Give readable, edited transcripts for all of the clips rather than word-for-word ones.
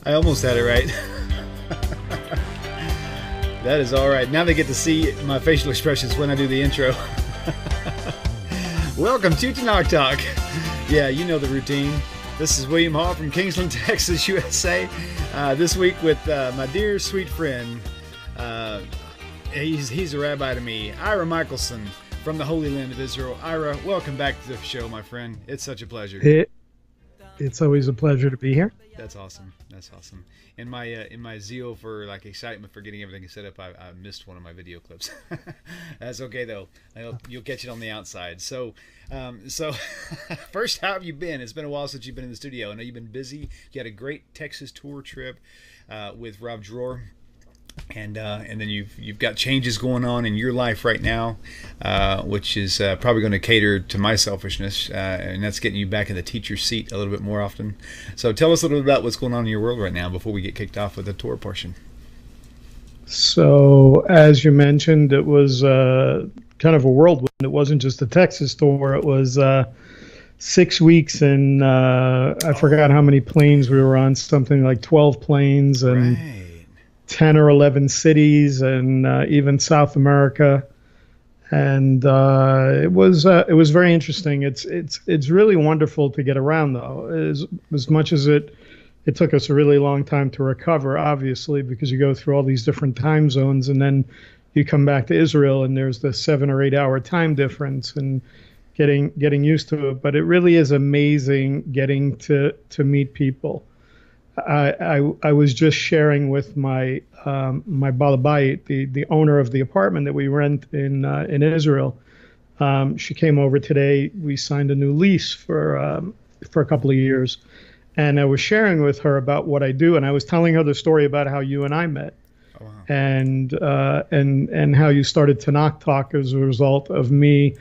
I almost had it right. That is all right. Now they get to see my facial expressions when I do the intro. Welcome to Tenak Talk. Yeah, you know the routine. This is William Hall from Kingsland, Texas, USA. This week with my dear sweet friend. He's a rabbi to me, Ira Michelson from the Holy Land of Israel. Ira, welcome back to the show, my friend. It's such a pleasure. It's always a pleasure to be here. That's awesome. That's awesome. In my zeal for like excitement for getting everything set up, I missed one of my video clips. That's okay though. I hope you'll catch it on the outside. So first, how have you been? It's been a while since you've been in the studio. I know you've been busy. You had a great Texas tour trip with Rav Dror. And then you've got changes going on in your life right now, which is probably going to cater to my selfishness, and that's getting you back in the teacher seat a little bit more often. So tell us a little bit about what's going on in your world right now before we get kicked off with the Torah portion. So, as you mentioned, it was kind of a whirlwind. It wasn't just a Texas tour. It was 6 weeks, and I forgot how many planes we were on, something like 12 planes, and Right. 10 or 11 cities, and even South America, and it was very interesting. It's really wonderful to get around, though. As much as it took us a really long time to recover, obviously, because you go through all these different time zones, and then you come back to Israel, and there's the 7 or 8 hour time difference, and getting used to it. But it really is amazing getting to meet people. I was just sharing with my my balabait, the owner of the apartment that we rent in Israel. She came over today. We signed a new lease for a couple of years, and I was sharing with her about what I do, and I was telling her the story about how you and I met, Oh, wow. and how you started Tenak Talk as a result of me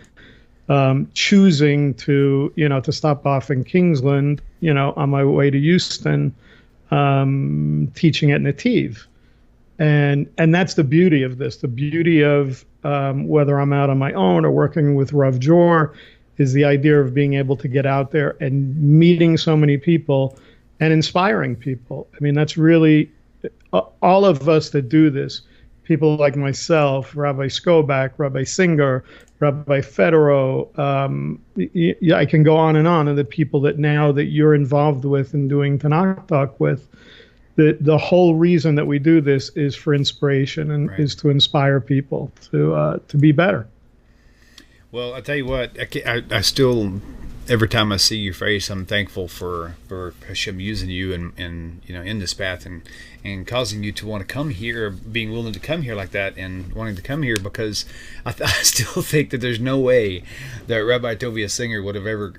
choosing to stop off in Kingsland, on my way to Houston. Teaching at Nativ. And that's the beauty of this. The beauty of whether I'm out on my own or working with Rav Dror is the idea of being able to get out there and meeting so many people and inspiring people. I mean, that's really all of us that do this. People like myself, Rabbi Skobach, Rabbi Singer, Rabbi Federo, I can go on, and the people that now that you're involved with and doing Tenak Talk with, the whole reason that we do this is for inspiration and Right. is to inspire people to be better. Well, I tell you what, I still, every time I see your face, I'm thankful for Hashem using you and in this path and causing you to want to come here, being willing to come here like that, and wanting to come here because I still think that there's no way that Rabbi Tovia Singer would have ever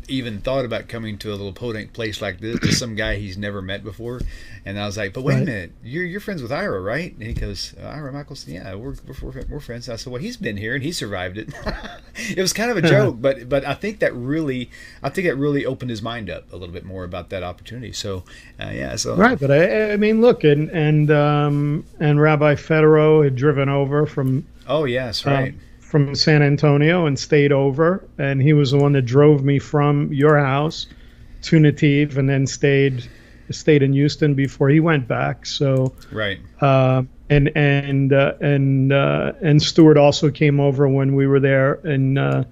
even thought about coming to a little podunk place like this to some guy he's never met before. And I was like, but wait a minute, you're friends with Ira, right? And he goes, Ira Michelson, yeah, we're friends. And I said, well, he's been here and he survived it. It was kind of a joke, but I think that really opened his mind up a little bit more about that opportunity. So so Right, but I mean, look, and Rabbi Federo had driven over from oh yes, right. From San Antonio and stayed over, and he was the one that drove me from your house to Nativ, and then stayed in Houston before he went back. So Right. And Stuart also came over when we were there in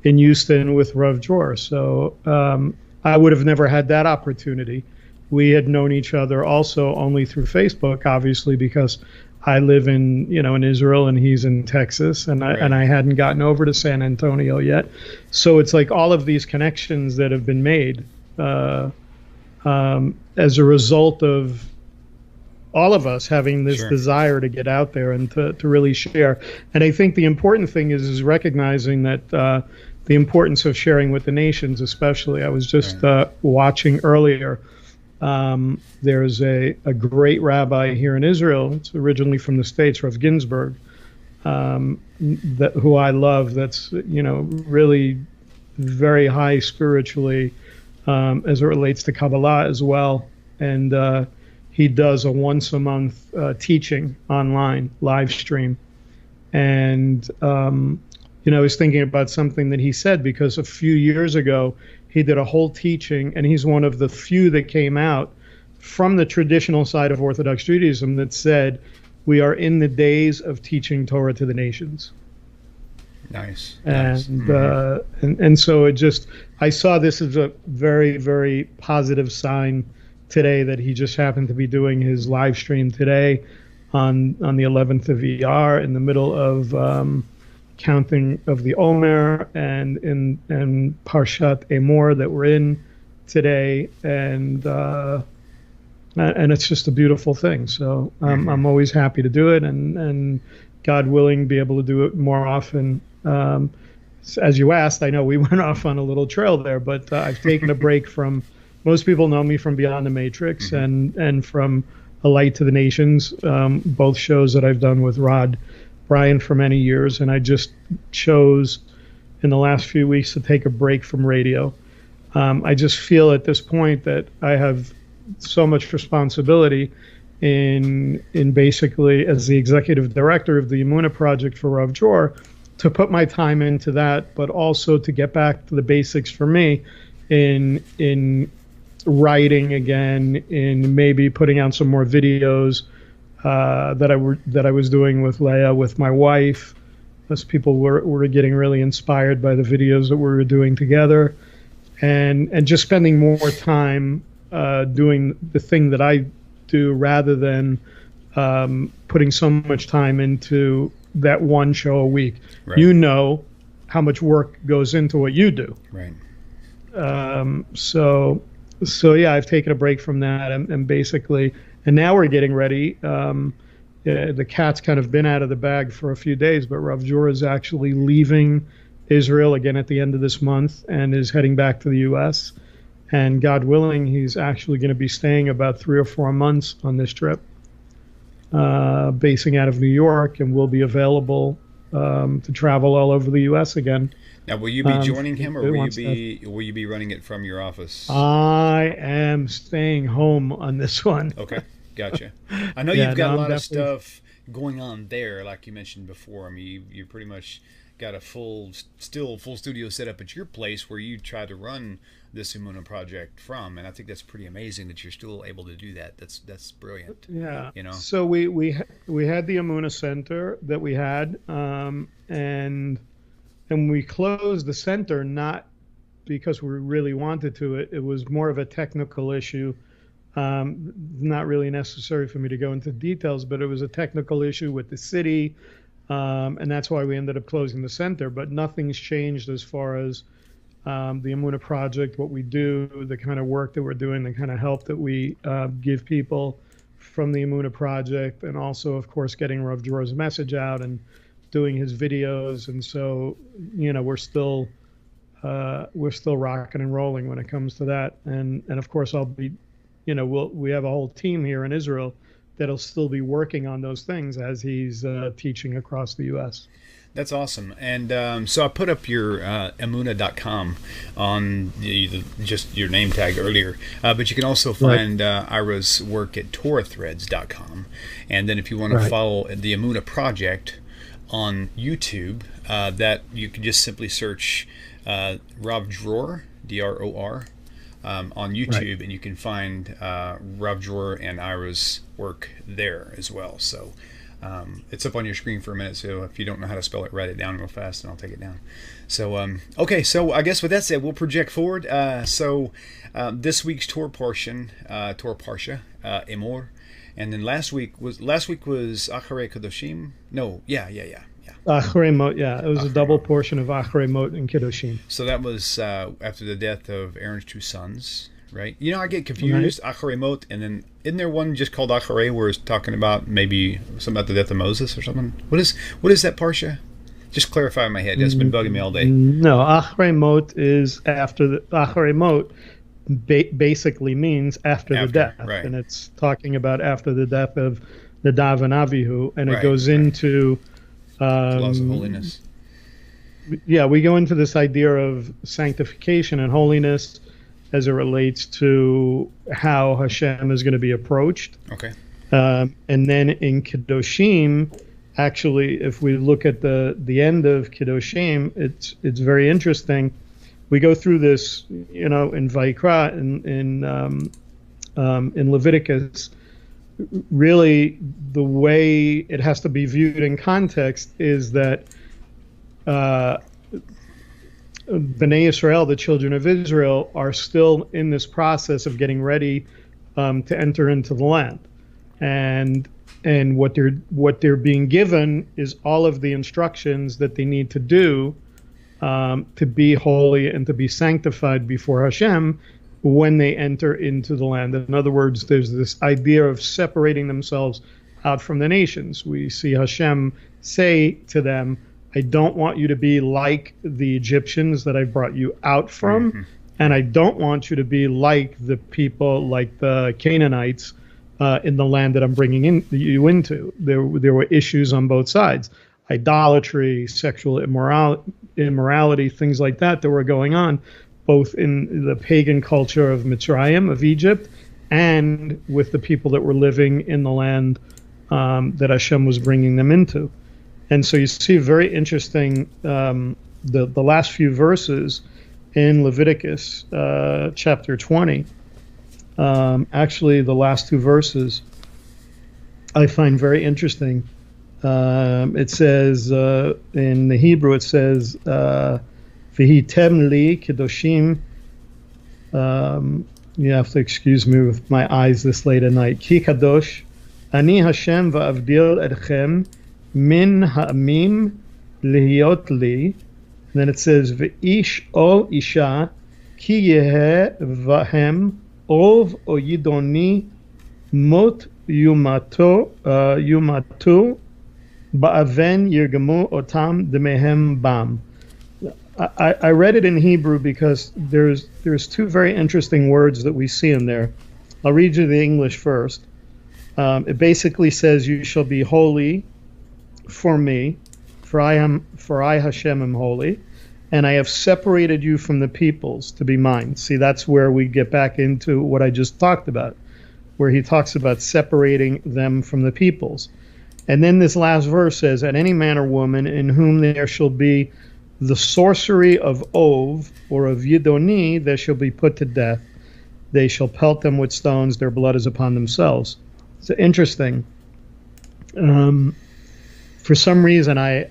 Houston with Rav Dror. So I would have never had that opportunity. We had known each other also only through Facebook, obviously, because I live in Israel and he's in Texas, and I hadn't gotten over to San Antonio yet. So it's like all of these connections that have been made as a result of all of us having this Sure. desire to get out there and to really share. And I think the important thing is recognizing that the importance of sharing with the nations, especially. I was just watching earlier. There's a great rabbi here in Israel. It's originally from the States, Rav Ginsburg, who I love. That's really very high spiritually as it relates to Kabbalah as well. And he does a once a month teaching online live stream. And I was thinking about something that he said, because a few years ago he did a whole teaching, and he's one of the few that came out from the traditional side of Orthodox Judaism that said we are in the days of teaching Torah to the nations. Nice. And and so it just, I saw this as a very, very positive sign today that he just happened to be doing his live stream today on the 11th of ER in the middle of counting of the Omer and Parshat Emor that we're in today, and it's just a beautiful thing. So I'm always happy to do it, and God willing, be able to do it more often. As you asked, I know we went off on a little trail there, but I've taken a break from. Most people know me from Beyond the Matrix and from A Light to the Nations, both shows that I've done with Rod Bryan for many years, and I just chose in the last few weeks to take a break from radio. I just feel at this point that I have so much responsibility in basically as the executive director of the Emunah Project for Rav Dror to put my time into that, but also to get back to the basics for me in writing again, in maybe putting out some more videos that I was doing with Leah, with my wife. As people were getting really inspired by the videos that we were doing together, and just spending more time doing the thing that I do rather than putting so much time into that one show a week. Right. You know how much work goes into what you do. Right. So yeah, I've taken a break from that, and basically, and now we're getting ready. The cat's kind of been out of the bag for a few days, but Rav Dror is actually leaving Israel again at the end of this month and is heading back to the U.S. And God willing, he's actually going to be staying about 3 or 4 months on this trip, basing out of New York, and will be available to travel all over the U.S. again. Now, will you be joining him, or will you be running it from your office? I am staying home on this one. Okay, gotcha. I know you've got a lot of stuff going on there, like you mentioned before. I mean, you pretty much got a full studio set up at your place where you try to run this Emunah project from, and I think that's pretty amazing that you're still able to do that. That's brilliant. Yeah. You know. So we had the Emunah Center that we had, and we closed the center not because we really wanted to. It was more of a technical issue. Not really necessary for me to go into details, but it was a technical issue with the city, and that's why we ended up closing the center. But nothing's changed as far as the Emunah Project, what we do, the kind of work that we're doing, the kind of help that we give people from the Emunah Project, and also, of course, getting Rav Dror's message out and doing his videos. And so, we're still rocking and rolling when it comes to that. And of course, I'll be, we have a whole team here in Israel that'll still be working on those things as he's teaching across the U.S. That's awesome. And so I put up your Emunah.com on just your name tag earlier, but you can also find Ira's work at TorahThreads.com. And then if you want to follow the Emunah Project on YouTube, that you can just simply search Rav Dror, D-R-O-R, on YouTube, and you can find Rav Dror and Ira's work there as well. So it's up on your screen for a minute, so if you don't know how to spell it, write it down real fast and I'll take it down. So okay, so I guess with that said, we'll project forward. So this week's Torah portion, Torah Parsha, Emor, and then last week was Acharei Kedoshim. No, yeah. Acharei Mot, yeah, it was a double portion of Acharei Mot and Kedoshim. So that was after the death of Aaron's 2 sons, right? I get confused. Acharei Mot, and then isn't there one just called Acharei where it's talking about maybe something about the death of Moses or something? What is that parsha? Just clarify in my head. That's been bugging me all day. No, Acharei Mot is after the Acharei Mot. Basically means after the death, and it's talking about after the death of Nadav and Avihu, and it goes into laws of holiness. Yeah, we go into this idea of sanctification and holiness as it relates to how Hashem is going to be approached. Okay. And then in Kedoshim, actually, if we look at the end of Kedoshim, it's very interesting. We go through this, in Vayikra, in Leviticus, really the way it has to be viewed in context is that Bnei Israel, the children of Israel, are still in this process of getting ready to enter into the land, and what they're being given is all of the instructions that they need to do to be holy and to be sanctified before Hashem when they enter into the land. In other words, there's this idea of separating themselves out from the nations. We see Hashem say to them, I don't want you to be like the Egyptians that I brought you out from, and I don't want you to be like the people, like the Canaanites in the land that I'm bringing you into. There were issues on both sides. Idolatry, sexual immorality, things like that were going on, both in the pagan culture of Mitzrayim, of Egypt, and with the people that were living in the land that Hashem was bringing them into. And so you see very interesting, the last few verses in Leviticus chapter 20, actually the last two verses I find very interesting. It says, in the Hebrew it says, V'hitem li kedoshim. You have to excuse me with my eyes this late at night. Ki kadosh, ani Hashem va'avdil etchem min ha'amim lihiyot li. And then it says, V'ish o isha ki yeheh vahem ov o yidoni mot yumatu ba'aven yirgamu otam demehem bam. I read it in Hebrew because there's two very interesting words that we see in there. I'll read you the English first. It basically says, "You shall be holy for me, for I Hashem am holy, and I have separated you from the peoples to be mine." See, that's where we get back into what I just talked about, where he talks about separating them from the peoples. And then this last verse says, "And any man or woman in whom there shall be the sorcery of Ov, or of Yidoni, they shall be put to death. They shall pelt them with stones, their blood is upon themselves." It's interesting. For some reason, I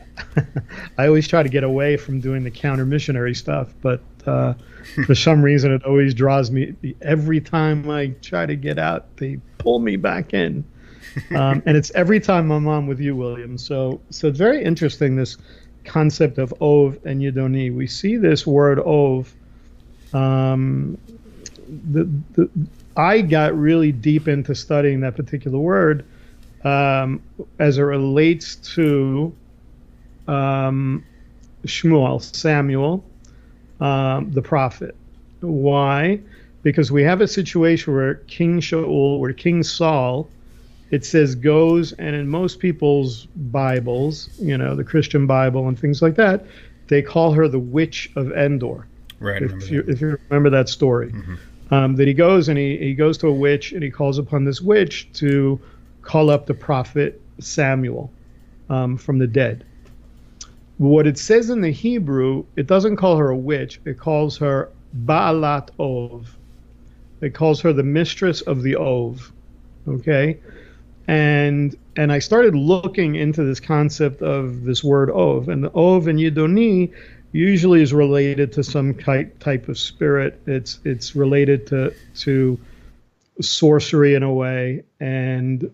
always try to get away from doing the counter-missionary stuff, but for some reason it always draws me. Every time I try to get out, they pull me back in. And it's every time I'm on with you, William. So it's very interesting, this concept of Ov and Yidoni. We see this word Ov. I got really deep into studying that particular word as it relates to Samuel, the prophet. Why? Because we have a situation where King Saul, it says goes, and in most people's Bibles, the Christian Bible and things like that, they call her the Witch of Endor. Right. If you remember that story, that he goes and he goes to a witch and he calls upon this witch to call up the prophet Samuel from the dead. What it says in the Hebrew, it doesn't call her a witch. It calls her Ba'alat Ov. It calls her the mistress of the Ov. Okay. And I started looking into this concept of this word Ov, and the Ov in Yidoni usually is related to some type of spirit. It's related to sorcery in a way, and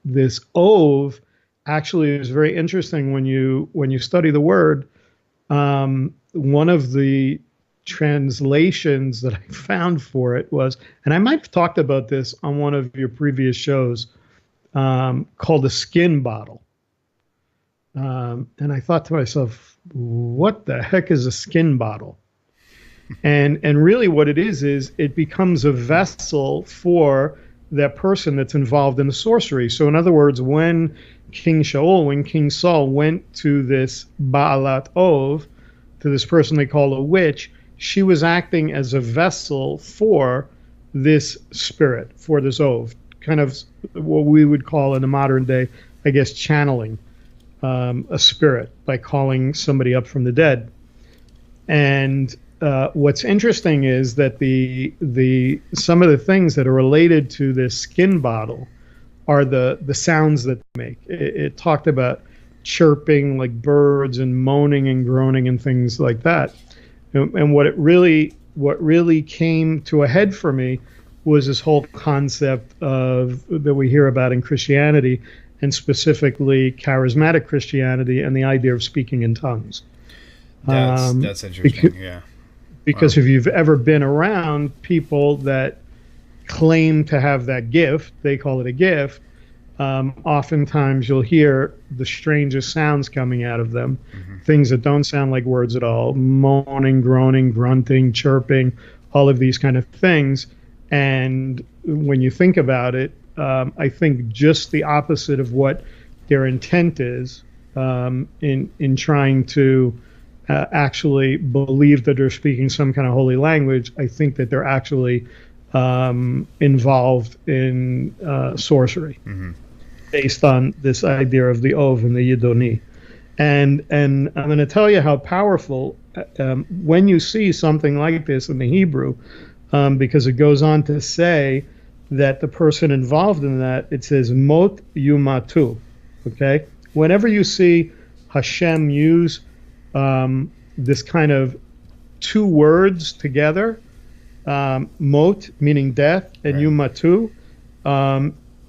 this Ov actually is very interesting when you study the word. One of the translations that I found for it was, and I might have talked about this on one of your previous shows, called a skin bottle. And I thought to myself, what the heck is a skin bottle? And really what it is it becomes a vessel for that person that's involved in the sorcery. So in other words, when King Saul went to this Ba'alat Ov, to this person they call a witch, she was acting as a vessel for this spirit, for this Ov, kind of what we would call in the modern day, I guess, channeling a spirit by calling somebody up from the dead. And what's interesting is that the some of the things that are related to this skin bottle are the sounds that they make. It talked about chirping like birds and moaning and groaning and things like that. And what really came to a head for me was this whole concept of that we hear about in Christianity, and specifically charismatic Christianity, and the idea of speaking in tongues. That's interesting. Yeah. Because if you've ever been around people that claim to have that gift, they call it a gift. Oftentimes you'll hear the strangest sounds coming out of them, things that don't sound like words at all, moaning, groaning, grunting, chirping, all of these kind of things. And when you think about it, I think just the opposite of what their intent is in trying to actually believe that they're speaking some kind of holy language. I think that they're actually involved in sorcery, based on this idea of the Ov and the Yidoni. And I'm going to tell you how powerful when you see something like this in the Hebrew, because it goes on to say that the person involved in that, it says mot yumatu. Okay, whenever you see Hashem use this kind of two words together, mot meaning death and yumatu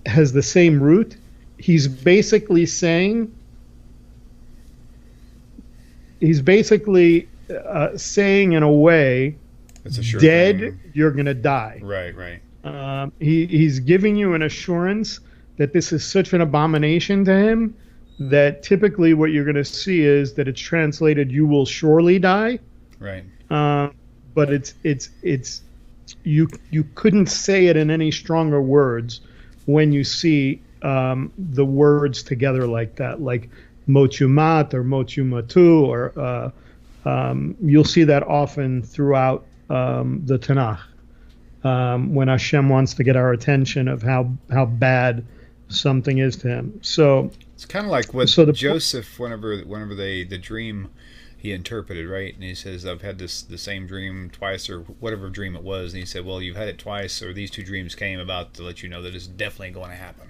has the same root. He's basically saying saying in a way, it's a sure dead thing. You're gonna die. Right. He's giving you an assurance that this is such an abomination to him that typically what you're going to see is that it's translated, you will surely die. Right. But it's you couldn't say it in any stronger words when you see the words together like that, like mochumat or mochumatu, or you'll see that often throughout the Tenak. When Hashem wants to get our attention of how bad something is to him. So it's kind of like what Joseph, whenever the dream he interpreted, right? And he says, I've had the same dream twice, or whatever dream it was. And he said, well, you've had it twice, or these two dreams came about to let you know that it's definitely going to happen.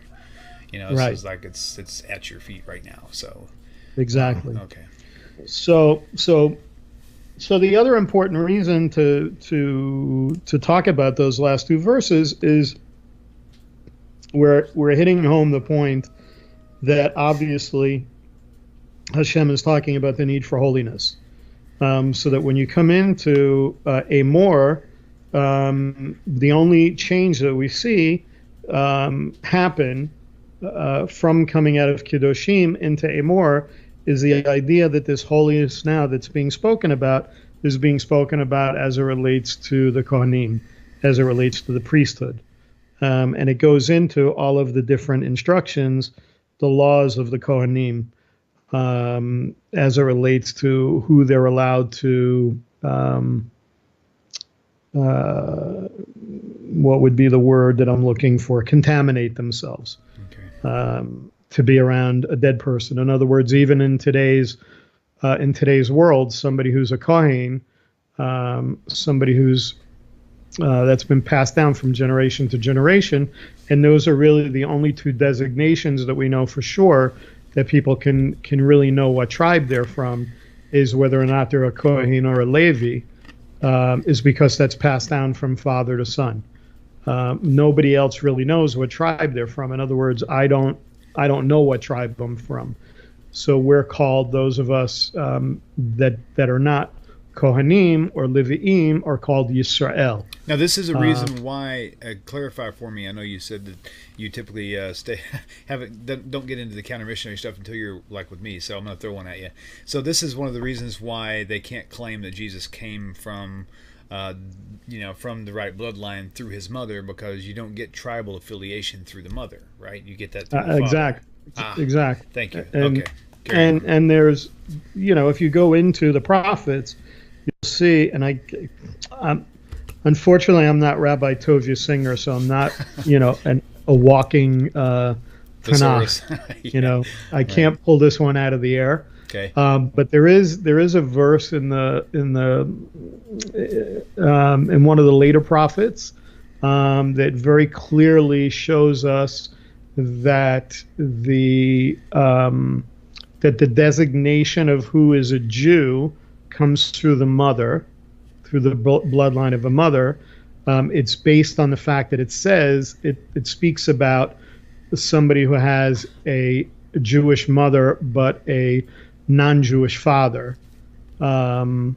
You know, right. It's like it's at your feet right now. So exactly. Okay. So the other important reason to talk about those last two verses is we're hitting home the point that obviously Hashem is talking about the need for holiness. So that when you come into Emor, the only change that we see happen from coming out of Kedoshim into Emor is the idea that this holiness now that's being spoken about is being spoken about as it relates to the Kohanim, as it relates to the priesthood. And it goes into all of the different instructions, the laws of the Kohanim, as it relates to who they're allowed to, what would be the word that I'm looking for, contaminate themselves. Okay. To be around a dead person. In other words, even in today's world, somebody who's a Kohen, somebody who's that's been passed down from generation to generation, and those are really the only two designations that we know for sure that people can really know what tribe they're from, is whether or not they're a Kohen or a Levi, is because that's passed down from father to son. Nobody else really knows what tribe they're from. In other words, I don't know what tribe I'm from. So we're called, those of us that are not Kohanim or Levi'im are called Yisrael. Now this is a reason why, clarify for me, I know you said that you typically don't get into the counter-missionary stuff until you're like with me, so I'm going to throw one at you. So this is one of the reasons why they can't claim that Jesus came from from the right bloodline through his mother, because you don't get tribal affiliation through the mother, right? You get that through the father. Exactly. Thank you. And, okay. And there's, if you go into the prophets, you'll see, and unfortunately I'm not Rabbi Tovia Singer, so I'm not, a walking Tanakh. I can't pull this one out of the air. Okay. But there is a verse in one of the later prophets that very clearly shows us that the designation of who is a Jew comes through the mother, through the bloodline of a mother. It's based on the fact that it says it speaks about somebody who has a Jewish mother but a non-Jewish father. It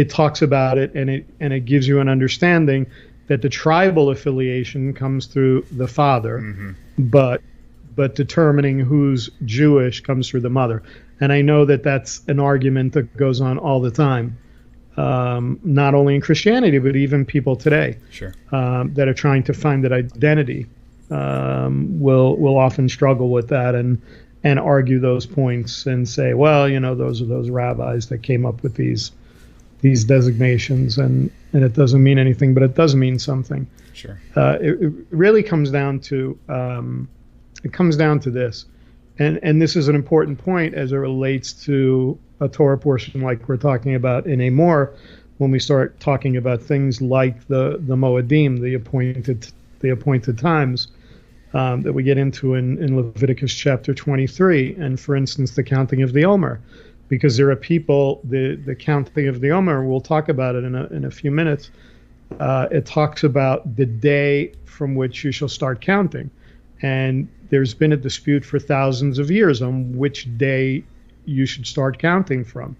talks about it, and it gives you an understanding that the tribal affiliation comes through the father, but determining who's Jewish comes through the mother. And I know that that's an argument that goes on all the time, not only in Christianity but even people today, that are trying to find that identity, will often struggle with that and argue those points and say, well, those are those rabbis that came up with these designations, and it doesn't mean anything, but it does mean something. It really comes down to this, and this is an important point as it relates to a Torah portion like we're talking about in Emor, when we start talking about things like the Moedim, the appointed times, that we get into in Leviticus chapter 23, and for instance the counting of the Emor, because there are people, the counting of the Emor, we'll talk about it in a few minutes. It talks about the day from which you shall start counting, and there's been a dispute for thousands of years on which day you should start counting from.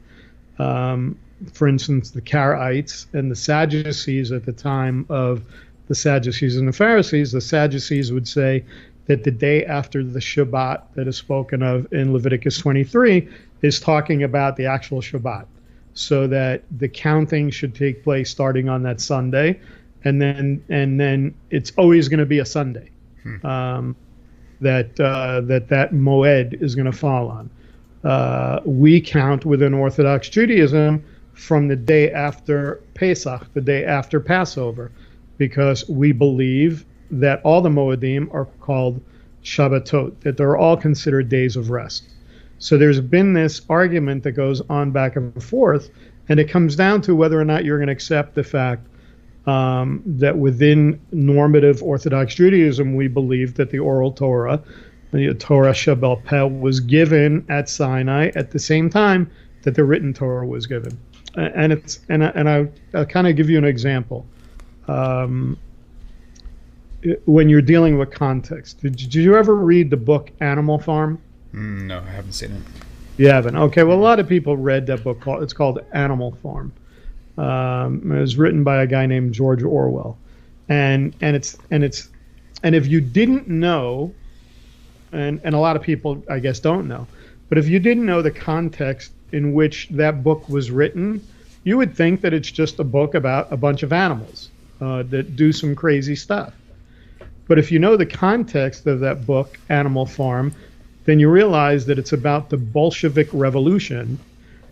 For instance, the Karaites and the Sadducees at the time of the Sadducees and the Pharisees, the Sadducees would say that the day after the Shabbat that is spoken of in Leviticus 23 is talking about the actual Shabbat, so that the counting should take place starting on that Sunday, and then it's always going to be a Sunday that Moed is going to fall on. We count within Orthodox Judaism from the day after Pesach, the day after Passover, because we believe that all the Moedim are called Shabbatot, that they're all considered days of rest. So there's been this argument that goes on back and forth, and it comes down to whether or not you're going to accept the fact that within normative Orthodox Judaism, we believe that the oral Torah, the Torah Shebel Peh, was given at Sinai at the same time that the written Torah was given. And I'll kind of give you an example. When you're dealing with context, did you ever read the book Animal Farm? No, I haven't seen it. You haven't? Okay, well, a lot of people read that book. It's called Animal Farm. It was written by a guy named George Orwell, and if you didn't know, and a lot of people I guess don't know, but if you didn't know the context in which that book was written, you would think that it's just a book about a bunch of animals that do some crazy stuff. But if you know the context of that book, Animal Farm, then you realize that it's about the Bolshevik Revolution,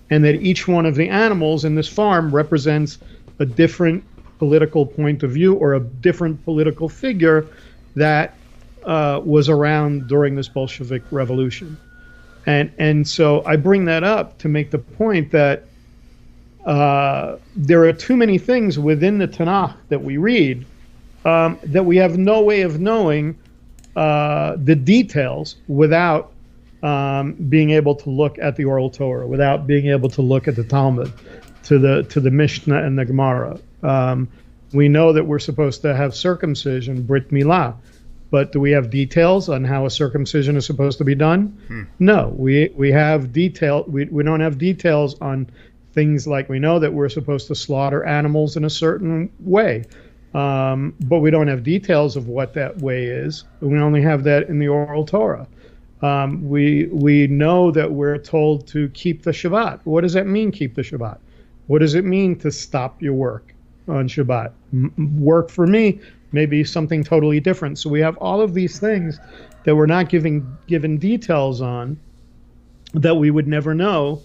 and that each one of the animals in this farm represents a different political point of view or a different political figure that was around during this Bolshevik Revolution. And so I bring that up to make the point that there are too many things within the Tanakh that we read that we have no way of knowing the details without being able to look at the oral Torah, without being able to look at the Talmud, to the Mishnah and the Gemara. We know that we're supposed to have circumcision, Brit Milah, but do we have details on how a circumcision is supposed to be done? No, we have detail. We don't have details on things like, we know that we're supposed to slaughter animals in a certain way, but we don't have details of what that way is. We only have that in the oral Torah. We know that we're told to keep the Shabbat. What does that mean, keep the Shabbat? What does it mean to stop your work on Shabbat? Work for me may be something totally different. So we have all of these things that we're not given details on, that we would never know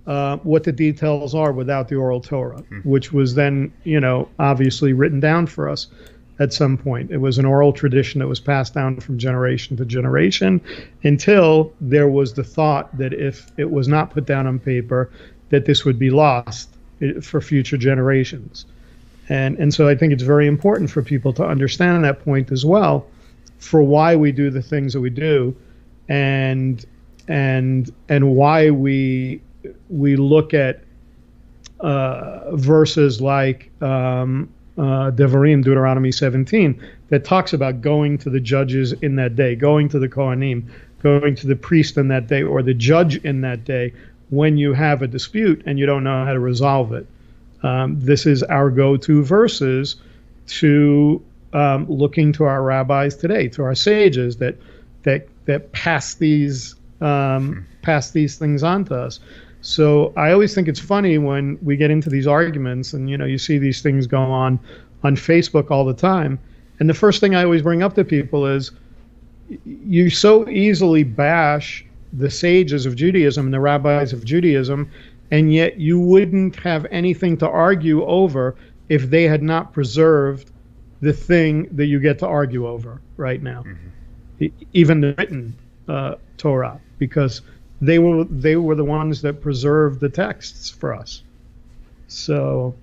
what the details are without the oral Torah, which was then, obviously written down for us. at some point. It was an oral tradition that was passed down from generation to generation until there was the thought that if it was not put down on paper, that this would be lost for future generations. And so I think it's very important for people to understand that point as well, for why we do the things that we do, and why we look at verses like Devarim, Deuteronomy 17, that talks about going to the judges in that day, going to the Kohanim, going to the priest in that day, or the judge in that day, when you have a dispute and you don't know how to resolve it. This is our go-to verses to looking to our rabbis today, to our sages that pass these things on to us. So I always think it's funny when we get into these arguments, and you see these things go on Facebook all the time. And the first thing I always bring up to people is, you so easily bash the sages of Judaism and the rabbis of Judaism, and yet you wouldn't have anything to argue over if they had not preserved the thing that you get to argue over right now, even the written Torah, because they were the ones that preserved the texts for us. So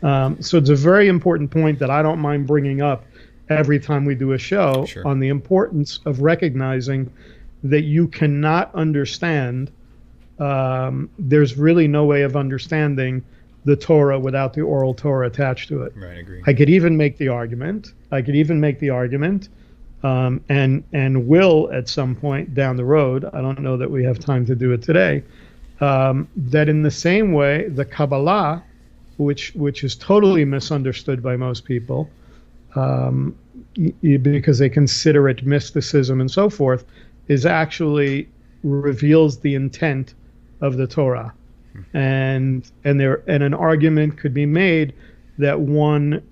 it's a very important point that I don't mind bringing up every time we do a show. Sure. On the importance of recognizing that you cannot understand. There's really no way of understanding the Torah without the oral Torah attached to it. Right, I agree. I could even make the argument, and will at some point down the road, I don't know that we have time to do it today, that in the same way, the Kabbalah, which is totally misunderstood by most people, because they consider it mysticism and so forth, is actually reveals the intent of the Torah. And an argument could be made that one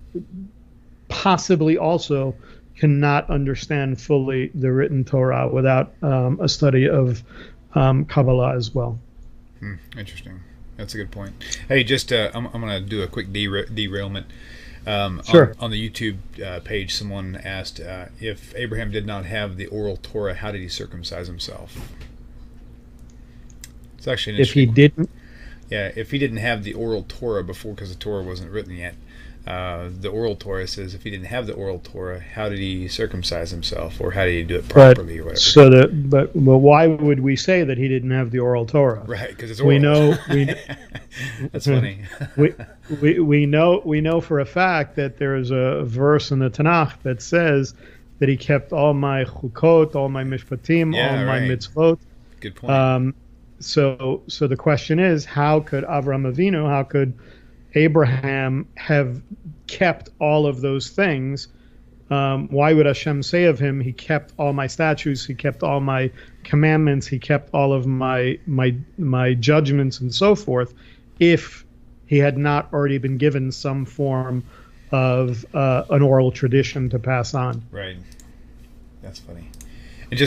possibly also cannot understand fully the written Torah without a study of Kabbalah as well. Interesting. That's a good point. Hey, just I'm going to do a quick derailment. Sure. On the YouTube page, someone asked if Abraham did not have the oral Torah, how did he circumcise himself? It's actually an if he interesting didn't. Yeah, if he didn't have the oral Torah before, because the Torah wasn't written yet, the oral Torah says if he didn't have the oral Torah, how did he circumcise himself, or how did he do it properly, or whatever? But why would we say that he didn't have the oral Torah? Right, because it's oral. We know. That's funny. we know for a fact that there is a verse in the Tenak that says that he kept all my chukot, all my mishpatim, all my mitzvot. Good point. So the question is, how could Avraham Avinu, how could Abraham have kept all of those things? Why would Hashem say of him, he kept all my statutes, he kept all my commandments, he kept all of my judgments and so forth, if he had not already been given some form of an oral tradition to pass on? Right. That's funny.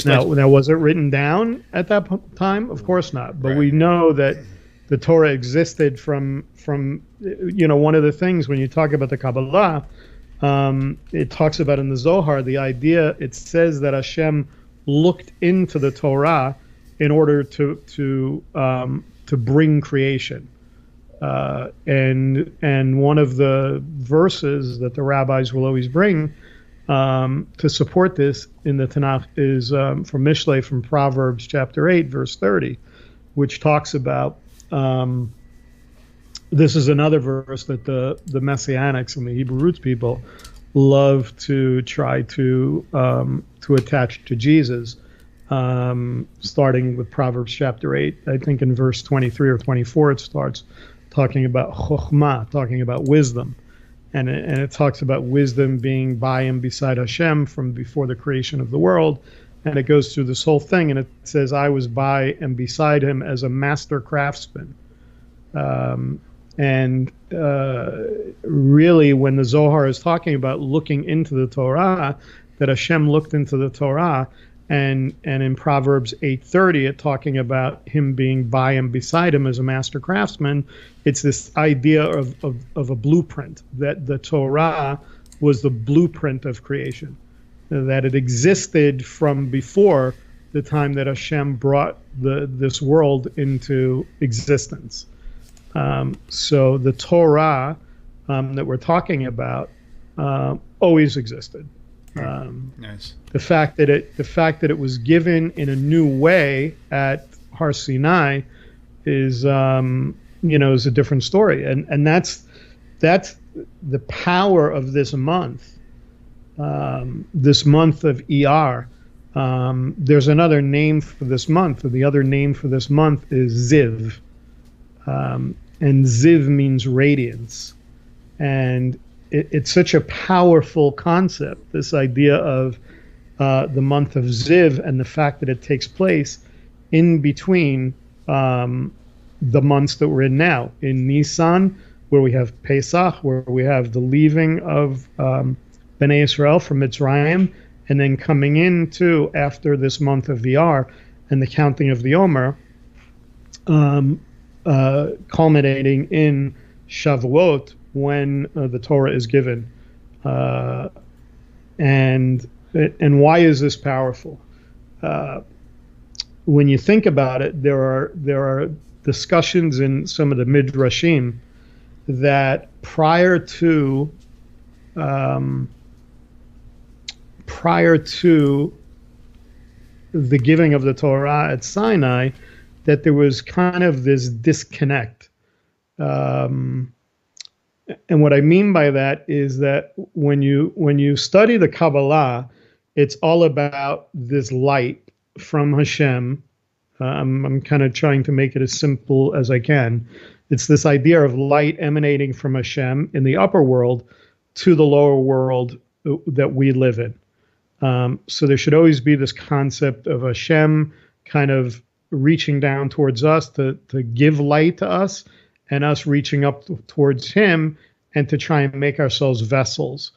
Now, was it written down at that time? Of course not. But we know that the Torah existed from one of the things when you talk about the Kabbalah, it talks about in the Zohar, the idea, it says that Hashem looked into the Torah in order to bring creation. And one of the verses that the rabbis will always bring to support this in the Tanakh is from Mishlei, from Proverbs chapter 8, verse 30, which talks about, this is another verse that the Messianics and the Hebrew roots people love to try to attach to Jesus, starting with Proverbs chapter 8. I think in verse 23 or 24 it starts talking about chokhmah, talking about wisdom. And it talks about wisdom being by and beside Hashem from before the creation of the world. And it goes through this whole thing, and it says, I was by and beside him as a master craftsman. Really, when the Zohar is talking about looking into the Torah, that Hashem looked into the Torah, and in Proverbs 8:30, it talking about him being by and beside him as a master craftsman. It's this idea of a blueprint, that the Torah was the blueprint of creation, that it existed from before the time that Hashem brought this world into existence. So the Torah that we're talking about always existed. Nice. The fact that it was given in a new way at Har Sinai is is a different story, and that's the power of this month. This month of ER. There's another name for this month. The other name for this month is Ziv, and Ziv means radiance, and it's such a powerful concept, this idea of the month of Ziv and the fact that it takes place in between the months that we're in now. In Nisan, where we have Pesach, where we have the leaving of Bnei Israel from Mitzrayim, and then coming into after this month of Iyar and the counting of the Omer, culminating in Shavuot, when the Torah is given. And why is this powerful? When you think about it, there are discussions in some of the midrashim that prior to the giving of the Torah at Sinai, that there was kind of this disconnect. And what I mean by that is that when you study the Kabbalah, it's all about this light from Hashem. I'm kind of trying to make it as simple as I can. It's this idea of light emanating from Hashem in the upper world to the lower world that we live in. So there should always be this concept of Hashem kind of reaching down towards us to give light to us, and us reaching up towards him and to try and make ourselves vessels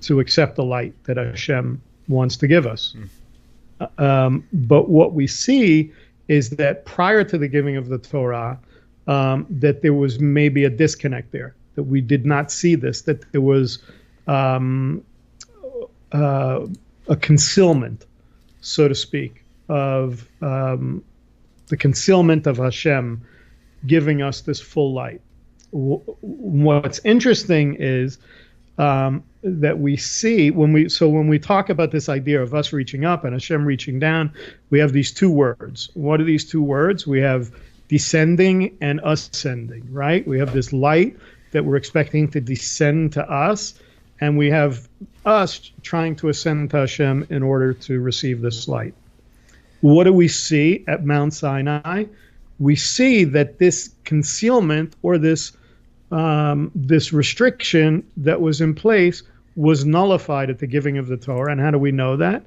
to accept the light that Hashem wants to give us. But what we see is that prior to the giving of the Torah, that there was maybe a disconnect there, that we did not see this, that there was a concealment, so to speak, of the concealment of Hashem giving us this full light. What's interesting is that we see when we talk about this idea of us reaching up and Hashem reaching down, we have these two words. What are these two words? We have descending and ascending, right? We have this light that we're expecting to descend to us, and we have us trying to ascend to Hashem in order to receive this light. What do we see at Mount Sinai? We see that this concealment, or this restriction that was in place, was nullified at the giving of the Torah. And how do we know that?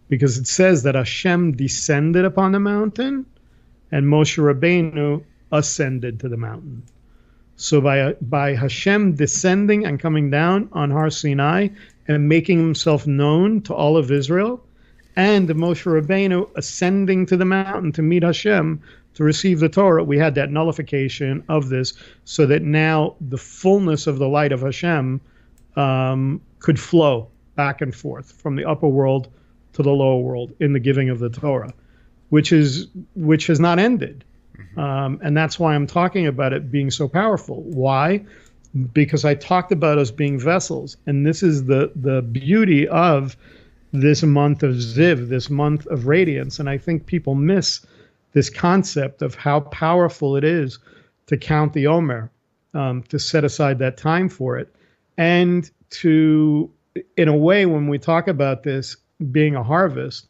Because it says that Hashem descended upon the mountain and Moshe Rabbeinu ascended to the mountain. So by Hashem descending and coming down on Har Sinai and making himself known to all of Israel, and Moshe Rabbeinu ascending to the mountain to meet Hashem, to receive the Torah, we had that nullification of this, so that now the fullness of the light of Hashem could flow back and forth from the upper world to the lower world in the giving of the Torah, which has not ended. And that's why I'm talking about it being so powerful. Why? Because I talked about us being vessels, and this is the beauty of this month of Ziv, this month of radiance. And I think people miss this concept of how powerful it is to count the Omer, to set aside that time for it, and to, in a way, when we talk about this being a harvest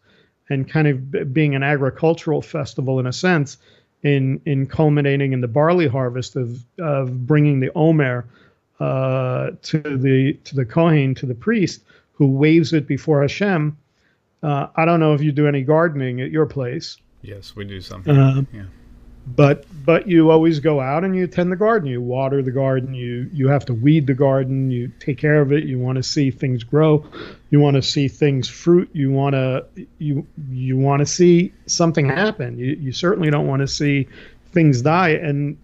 and kind of being an agricultural festival in a sense, in culminating in the barley harvest of bringing the Omer to the Kohen, to the priest, who waves it before Hashem. I don't know if you do any gardening at your place. Yes, we do something. Yeah. But you always go out and you tend the garden. You water the garden. You have to weed the garden. You take care of it. You want to see things grow. You want to see things fruit. You want to see something happen. You certainly don't want to see things die. And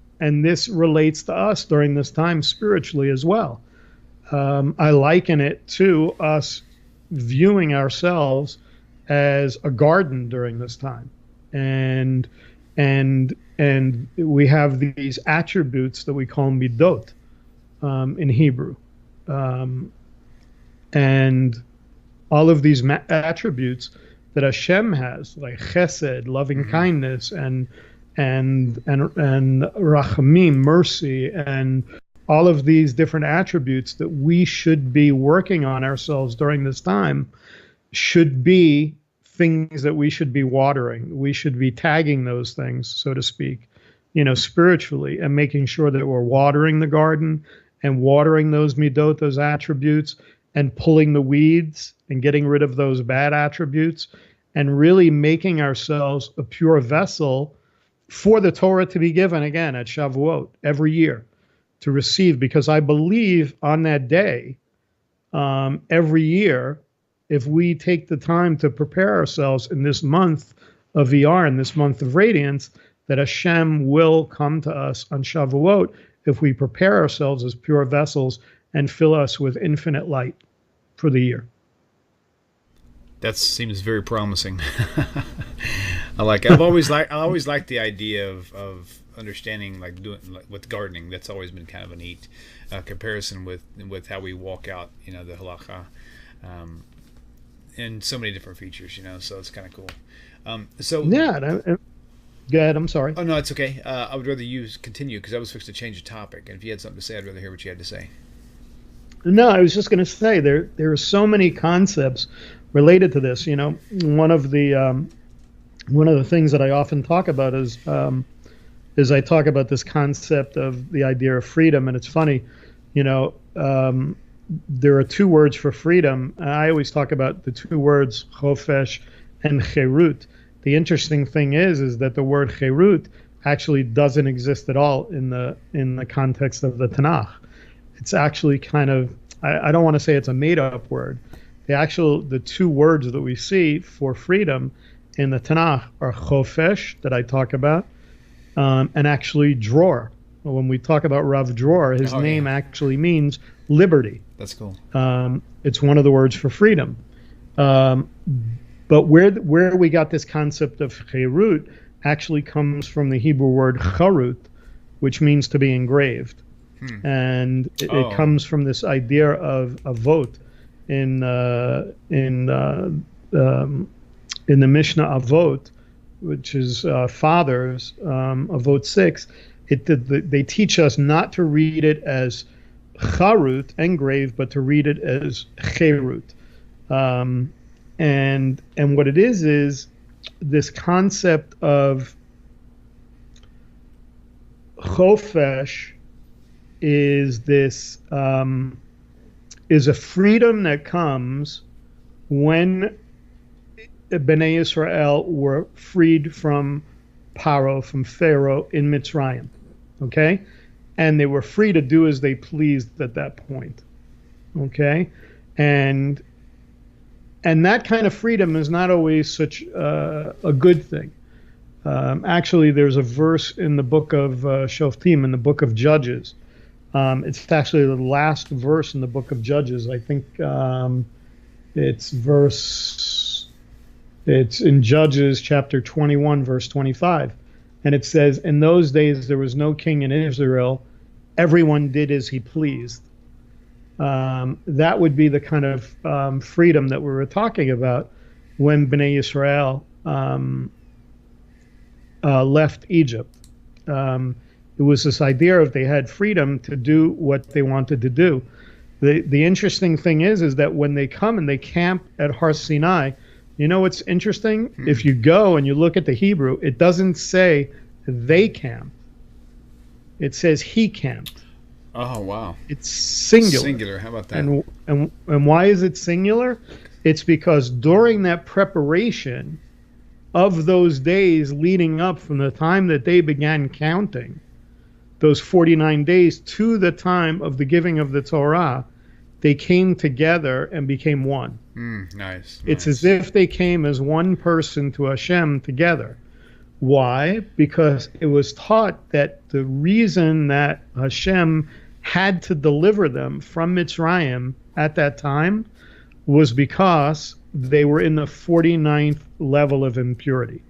this relates to us during this time spiritually as well. I liken it to us viewing ourselves as a garden during this time, and and we have these attributes that we call midot in Hebrew, and all of these attributes that Hashem has, like Chesed, loving kindness, and Rachamim, mercy, and all of these different attributes that we should be working on ourselves during this time should be things that we should be watering. We should be tagging those things, so to speak, spiritually, and making sure that we're watering the garden and watering those midot, those attributes, and pulling the weeds and getting rid of those bad attributes, and really making ourselves a pure vessel for the Torah to be given again at Shavuot every year to receive. Because I believe on that day, every year, if we take the time to prepare ourselves in this month of VR, in this month of radiance, that Hashem will come to us on Shavuot if we prepare ourselves as pure vessels and fill us with infinite light for the year. That seems very promising. I like it. I always liked the idea of understanding, like doing with gardening. That's always been kind of a neat comparison with how we walk out, the halacha, and so many different features, so it's kind of cool. Go ahead. I'm sorry. Oh no, it's okay. I would rather you continue because I was fixed to change the topic, and if you had something to say, I'd rather hear what you had to say. No, I was just going to say there are so many concepts related to this. One of the things that I often talk about is I talk about this concept of the idea of freedom, and it's funny, there are two words for freedom. I always talk about the two words chofesh and cherut. The interesting thing is that the word cherut actually doesn't exist at all in the context of the Tanakh. It's actually kind of, I don't want to say it's a made-up word. The two words that we see for freedom in the Tanakh are chofesh, that I talk about, and actually dror. When we talk about Rav Dror, his name actually means liberty. That's cool. It's one of the words for freedom. But where we got this concept of cherut actually comes from the Hebrew word charut, which means to be engraved. And it comes from this idea of avot in the Mishnah Avot, which is fathers, Avot 6. They teach us not to read it as charut, engraved, but to read it as cherut. And what it is this concept of chofesh is a freedom that comes when Bnei Israel were freed from Paro, from Pharaoh in Mitzrayim, okay? And they were free to do as they pleased at that point, okay? And that kind of freedom is not always such a good thing. Actually, there's a verse in the book of Shoftim, in the book of Judges. It's actually the last verse in the book of Judges. I think it's in Judges chapter 21, verse 25. And it says, in those days there was no king in Israel. Everyone did as he pleased. That would be the kind of freedom that we were talking about when Bnei Israel left Egypt. It was this idea of they had freedom to do what they wanted to do. The interesting thing is that when they come and they camp at Har Sinai, what's interesting? If you go and you look at the Hebrew, it doesn't say they camped. It says he camped. Oh, wow. It's singular. Singular. How about that? And why is it singular? It's because during that preparation of those days leading up from the time that they began counting, those 49 days to the time of the giving of the Torah, they came together and became one. Nice. It's as if they came as one person to Hashem together. Why? Because it was taught that the reason that Hashem had to deliver them from Mitzrayim at that time was because they were in the 49th level of impurity.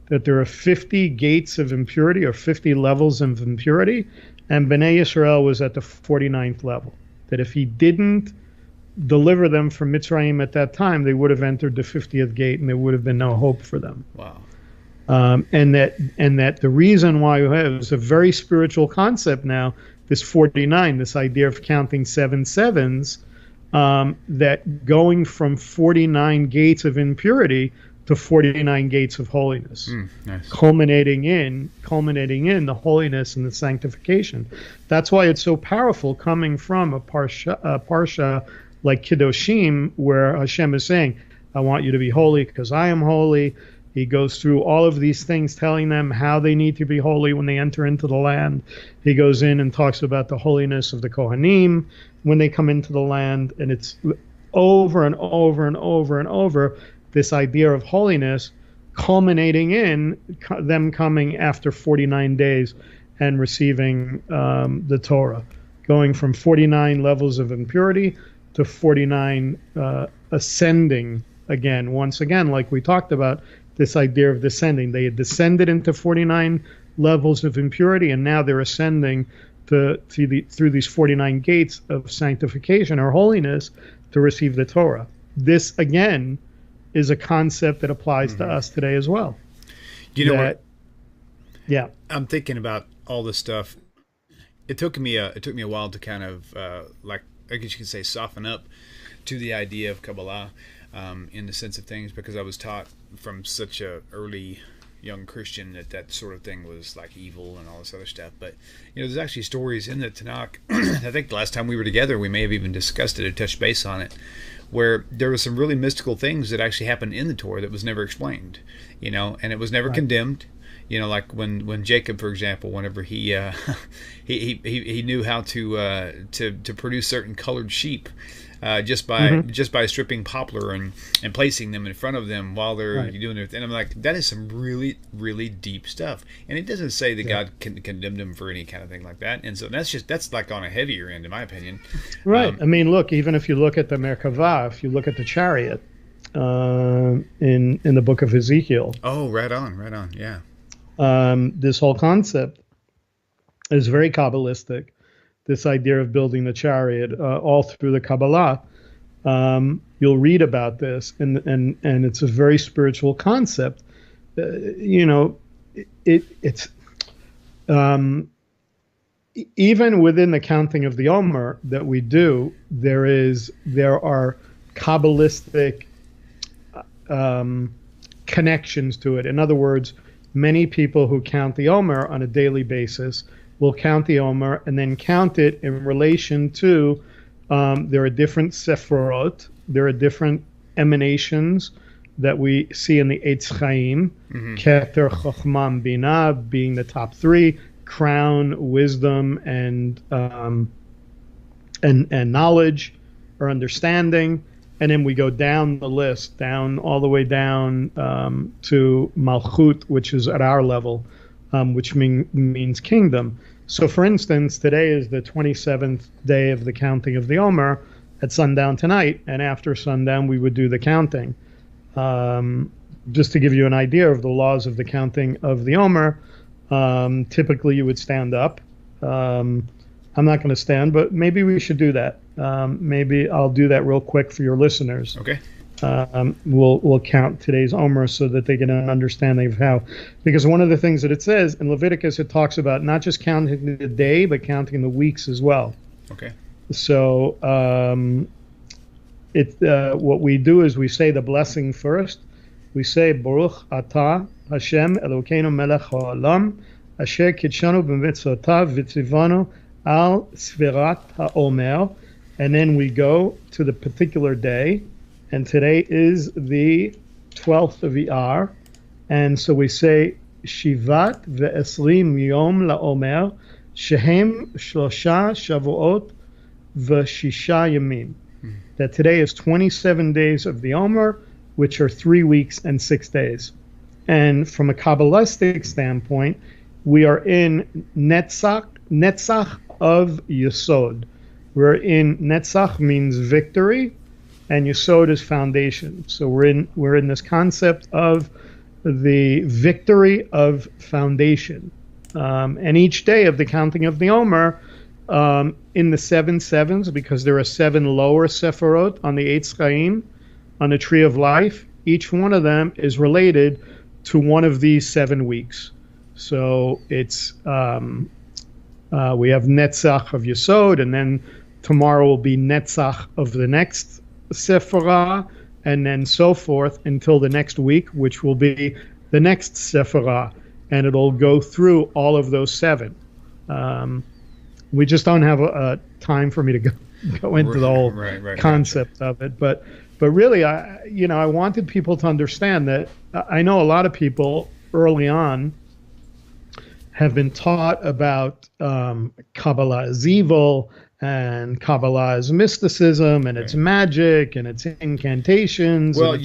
That there are 50 gates of impurity or 50 levels of impurity, and Bnei Yisrael was at the 49th level. That if he didn't deliver them from Mitzrayim at that time, they would have entered the 50th gate and there would have been no hope for them. Wow. And that the reason why we have is a very spiritual concept now, this 49, this idea of counting 7 sevens, that going from 49 gates of impurity to 49 gates of holiness, nice. culminating in the holiness and the sanctification. That's why it's so powerful coming from a parsha like Kiddushim, where Hashem is saying, I want you to be holy because I am holy. He goes through all of these things, telling them how they need to be holy when they enter into the land. He goes in and talks about the holiness of the Kohanim when they come into the land. And it's over and over and over and over, this idea of holiness, culminating in them coming after 49 days and receiving the Torah, going from 49 levels of impurity to 49 ascending again, once again, like we talked about, this idea of descending. They had descended into 49 levels of impurity, and now they're ascending through these 49 gates of sanctification or holiness to receive the Torah. This, again, is a concept that applies to us today as well. You know what? Yeah. I'm thinking about all this stuff. It took me a while to kind of, like, I guess you could say, soften up to the idea of Kabbalah in the sense of things, because I was taught from such a early young Christian that sort of thing was like evil and all this other stuff. But there's actually stories in the Tenak. I think the last time we were together, we may have even discussed it or touched base on it, where there were some really mystical things that actually happened in the Torah that was never explained, and it was never condemned. Like when Jacob, for example, whenever he knew how to produce certain colored sheep just by stripping poplar and placing them in front of them while they're doing their thing. And I'm like, that is some really, really deep stuff. And it doesn't say that God condemned him for any kind of thing like that. And so that's like on a heavier end, in my opinion. Right. I mean, look, even if you look at the Merkavah, if you look at the chariot in the book of Ezekiel. Oh, right on. Yeah. This whole concept is very Kabbalistic. This idea of building the chariot, all through the Kabbalah, you'll read about this, and it's a very spiritual concept. It's even within the counting of the Omer that we do, there are Kabbalistic connections to it. In other words, many people who count the Omer on a daily basis will count the Omer and then count it in relation to, there are different Sephirot, there are different emanations that we see in the Eitz Chaim, Keter, Chochmah, Binah being the top three, crown, wisdom, and knowledge or understanding. And then we go down the list, all the way down to Malchut, which is at our level, which means kingdom. So, for instance, today is the 27th day of the counting of the Omer at sundown tonight, and after sundown we would do the counting. Just to give you an idea of the laws of the counting of the Omer, typically you would stand up. I'm not going to stand, but maybe we should do that. Maybe I'll do that real quick for your listeners. Okay. We'll count today's Omer so that they get an understanding of how. Because one of the things that it says in Leviticus, it talks about not just counting the day, but counting the weeks as well. Okay. So what we do is we say the blessing first. We say Baruch Atah Hashem Elokeinu Melech HaOlam Asher Kitshanu B'Mitzvotav V'Tzivanu Al Sfirat HaOmer, and then we go to the particular day, and today is the 12th of Iyar, and so we say Shivat Ve'esrim Yom LaOmer Shehem Shlosha Shavuot V'Shisha Yamim. That today is 27 days of the Omer, which are 3 weeks and 6 days. And from a Kabbalistic standpoint, we are in Netzach of Yesod. Netzach means victory, and Yesod is foundation. So we're in this concept of the victory of foundation. And each day of the counting of the Omer, in the 7 sevens, because there are 7 lower Sephirot on the Eitz Chaim, on the Tree of Life, each one of them is related to one of these 7 weeks. So it's we have Netzach of Yesod, and then tomorrow will be Netzach of the next Sephirah, and then so forth until the next week, which will be the next Sephirah, and it'll go through all of those 7. We just don't have a time for me to go into the whole concept of it, but really, I wanted people to understand that I know a lot of people early on have been taught about Kabbalah is evil, and Kabbalah is mysticism, and it's magic, and it's incantations. Well,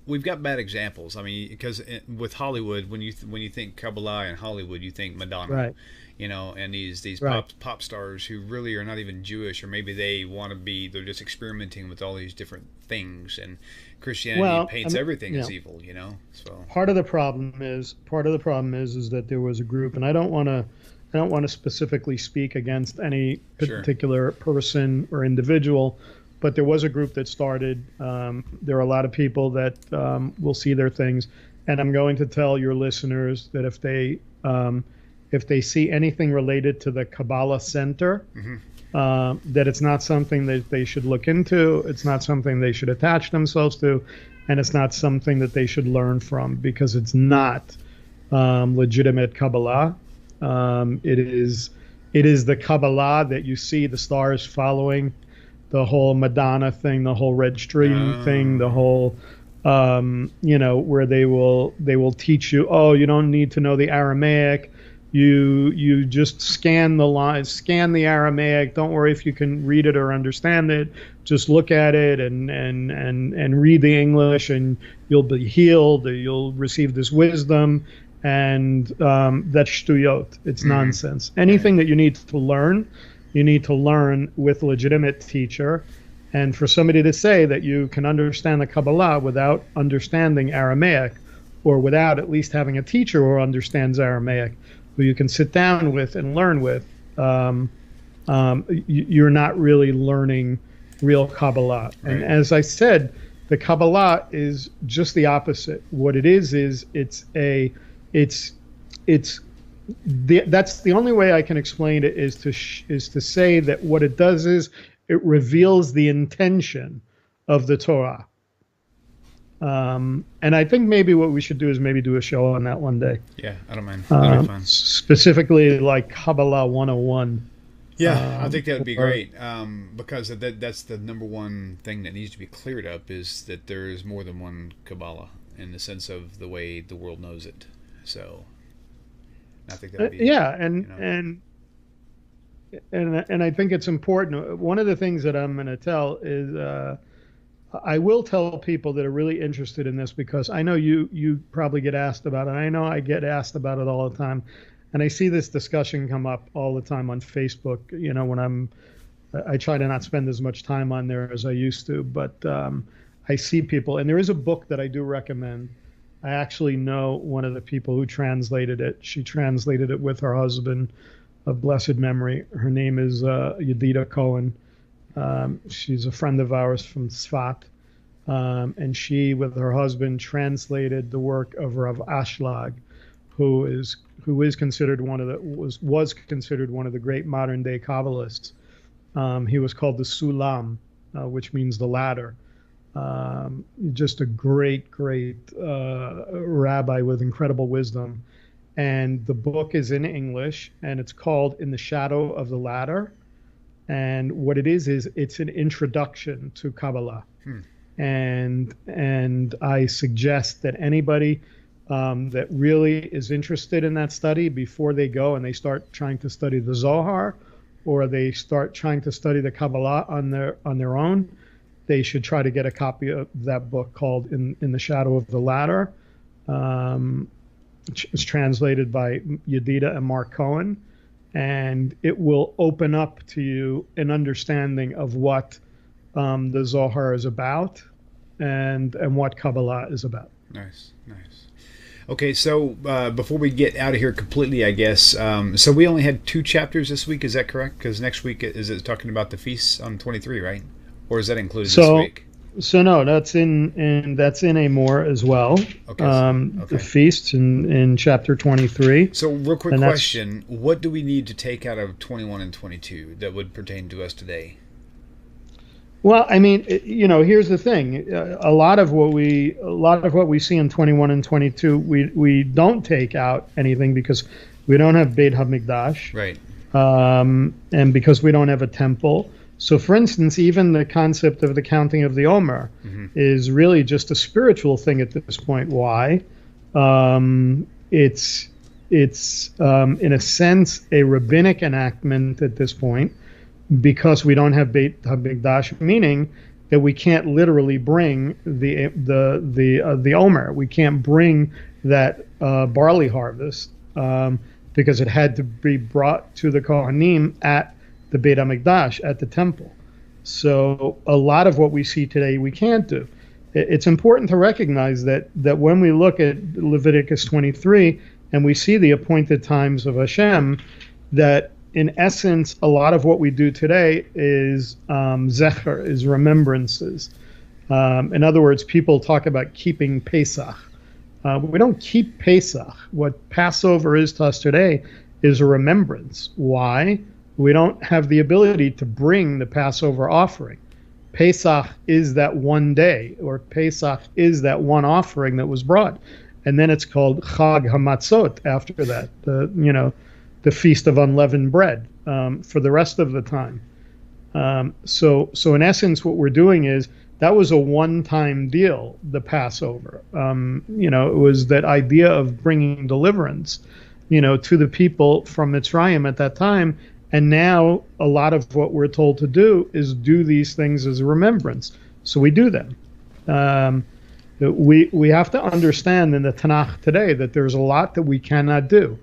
we've got bad examples. I mean, because with Hollywood, when you think Kabbalah and Hollywood, you think Madonna, right? And these pop stars who really are not even Jewish, or maybe they want to be. They're just experimenting with all these different things, and Christianity paints everything as evil. So part of the problem is that there was a group, and I don't want to specifically speak against any particular person or individual, but there was a group that started. There are a lot of people that will see their things, and I'm going to tell your listeners that if they see anything related to the Kabbalah Center, that it's not something that they should look into, it's not something they should attach themselves to, and it's not something that they should learn from, because it's not legitimate Kabbalah. It is the Kabbalah that you see the stars following, the whole Madonna thing, the whole red stream thing, the whole where they will teach you, you don't need to know the Aramaic. You just scan the lines, scan the Aramaic. Don't worry if you can read it or understand it. Just look at it and read the English, and you'll be healed. Or you'll receive this wisdom, and that's shtuyot. It's nonsense. Anything that you need to learn with a legitimate teacher. And for somebody to say that you can understand the Kabbalah without understanding Aramaic, or without at least having a teacher who understands Aramaic, who you can sit down with and learn with, you're not really learning real Kabbalah. Right. And as I said, the Kabbalah is just the opposite. What it is that's the only way I can explain it is to say that what it does is it reveals the intention of the Torah. And I think maybe what we should do is maybe do a show on that one day. Yeah, I don't mind. That'd be fun. Specifically like Kabbalah 101. Yeah, I think that would be great, because that's the number one thing that needs to be cleared up, is that there is more than one Kabbalah in the sense of the way the world knows it. So I think that would be... And I think it's important. One of the things that I'm going to tell is... I will tell people that are really interested in this, because I know you probably get asked about it. I know I get asked about it all the time, and I see this discussion come up all the time on Facebook. When I try to not spend as much time on there as I used to, but I see people, and there is a book that I do recommend. I actually know one of the people who translated it. She translated it with her husband of blessed memory. Her name is Yedida Cohen. She's a friend of ours from Tzfat, and she, with her husband, translated the work of Rav Ashlag, who was considered one of the great modern day Kabbalists. He was called the Sulam, which means the ladder. Just a great rabbi with incredible wisdom. And the book is in English, and it's called In the Shadow of the Ladder. And what it is it's an introduction to Kabbalah. And I suggest that anybody that really is interested in that study, before they go and they start trying to study the Zohar, or they start trying to study the Kabbalah on their own, they should try to get a copy of that book called In the Shadow of the Ladder. It's translated by Yedida and Mark Cohen. and it will open up to you an understanding of what the Zohar is about and what Kabbalah is about. Nice, nice. Okay, so before we get out of here completely, I guess, so we only had 2 chapters this week, is that correct? Because next week is it talking about the feasts on 23, right? Or is that included this week? So no, that's in Emor as well. Okay, okay. The feasts in chapter 23. So real quick question, what do we need to take out of 21 and 22 that would pertain to us today? Well, I mean, here's the thing. A lot of what we see in 21 and 22, we don't take out anything because we don't have Beit HaMikdash. Right. And because we don't have a temple. So, for instance, even the concept of the counting of the Emor is really just a spiritual thing at this point. Why? It's in a sense a rabbinic enactment at this point, because we don't have Beit HaMikdash, meaning that we can't literally bring the Emor. We can't bring that barley harvest because it had to be brought to the Kohanim at the Beit HaMikdash, at the temple. So a lot of what we see today we can't do. It's important to recognize that when we look at Leviticus 23 and we see the appointed times of Hashem, that in essence a lot of what we do today is zecher, is remembrances. In other words, people talk about keeping Pesach. We don't keep Pesach. What Passover is to us today is a remembrance. Why? We don't have the ability to bring the Passover offering. Pesach is that one day, or Pesach is that one offering that was brought. And then it's called Chag HaMatzot after that, the Feast of Unleavened Bread for the rest of the time. So in essence, what we're doing is, that was a one-time deal, the Passover. It was that idea of bringing deliverance, to the people from Mitzrayim at that time. And now a lot of what we're told to do is do these things as a remembrance. So we do them. We have to understand in the Tenak today that there's a lot that we cannot do.